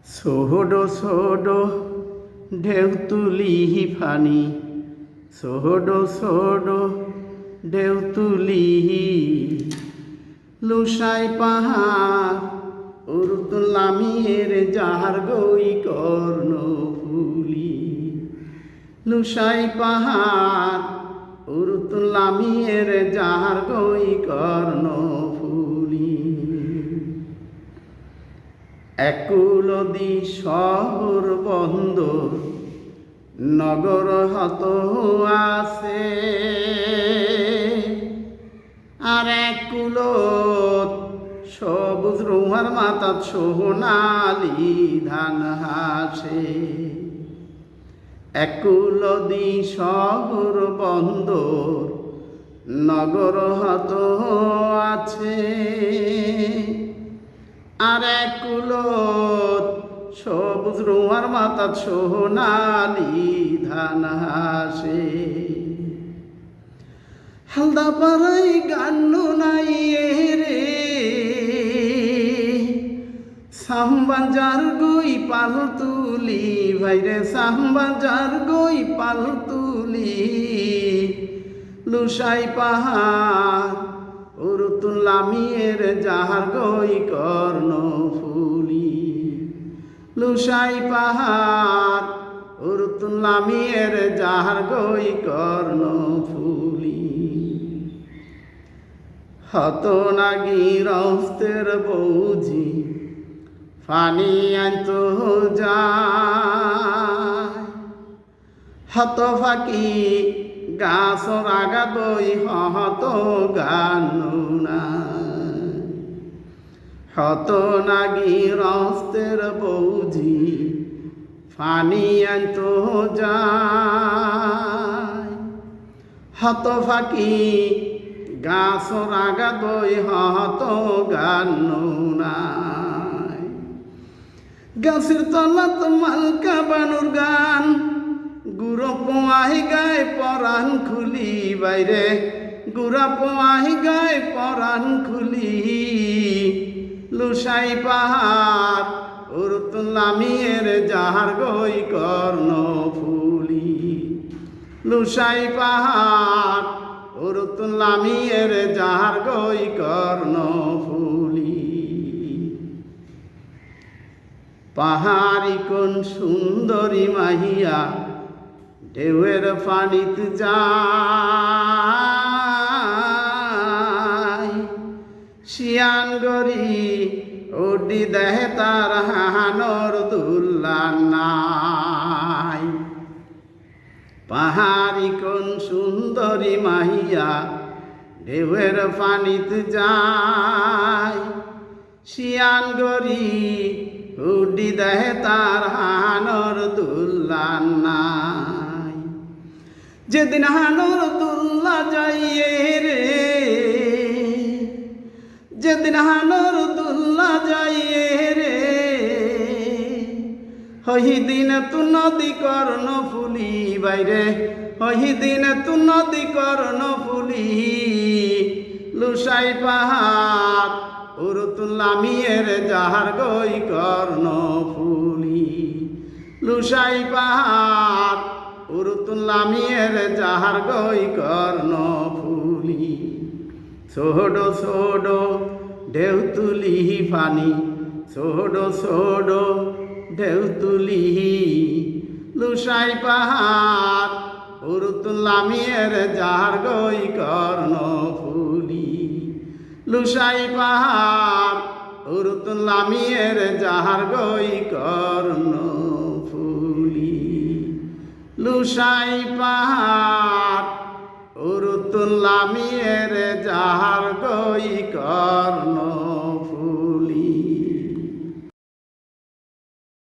সোহডো সোহডো ঢেউ তুলি ফানি, সোহডো সোহডো ঢেউ তুলি লুসাই পাহাড় উর্দুলামিয়ের যাহার গই কর্ণ ফুলি। লুসাই পাহাড় উর্দুলামিয়ের যাহার গই কর্ণ ফুলি। একুলদি শহর বন্দর নগর হত আছে, আর একুলত সবুজ রুহার মাতাত সোনালি ধান হাসে। একুলদি শহর বন্দর নগর হত আছে, আর একুলত সবুজ রুয়ার মাতাত সোনালি ধান হাসে। হালদা পাড়াই গান্নু নাই রে, সাহবাজার গই পাল তুলি ভাইরে, সাহবাজার গই পাল তুলি লুসাই পাহাড় উর্দুলামিয়ের যাহার গই কর্ণ ফুলি। লুসাই পাহাড় উর্দুলামিয়ের যাহার গই কর্ণ ফুলি। হত নাগি রস্তের বৌজি ফানি আনত যায়, হত ফাঁকি গাছর আগা দই হত গানু নাই। হত নাগি রস্তের বৌজি ফানি আনত যায়, হত ফাঁকি গাছর আগা দই হত গানু নাই। গাছের তলাত মালকা বানুর গান, গুড়ো পোয়াহি গায়ে পরাণ খুলি বাইরে, গুড়া পোয়াহি গায়ে পরাণ খুলি লুসাই পাহাড় উর্দুলামিয়ের যাহার গই কর্ণ ফুলি। লুসাই পাহাড় উর্দুলামিয়ের যাহার গই কর্ণ ফুলি। পাহাড়ি কোন সুন্দরী মাহিয়া ঢেউয়ের পানিত যায়, শিয়ান গরি ওডি দেহে তার হানোর দুল্লা নাই। পাহাড়ি কোন সুন্দরী মাহিয়া ঢেউয়ের পানিত যায়, শিয়ান গরি উডি দেহে তার হানোর দুল্লা নাই। যেদিন হানোর দুল্লা যাইয়ে রে, যেদিন হানোর দুল্লা যাইয়ে রে, হহিদিন তু নদী কর্ণ ফুলি বাইরে, হহিদিন তু নদী কর্ণ ফুলি লুসাই পাহাড় উর্দুলামিয়ের যাহার গই কর্ণ ফুলি। লুসাই পাহাড় উর্দুলামিয়ের যাহার গই কর্ণ ফুলি। সোহডো সোহডো ঢেউ তুলি ফানি, সোহডো সোহডো ঢেউ তুলি লুসাই পাহাড় উর্দুলামিয়ের যাহার গই কর্ণ ফুলি। লুসাই পাহাড় উর্দুলামিয়ের যাহার গই কর্ণ ফুলি। লুসাই পাহাড় উর্দুলামিয়ের যাহার গই কর্ণ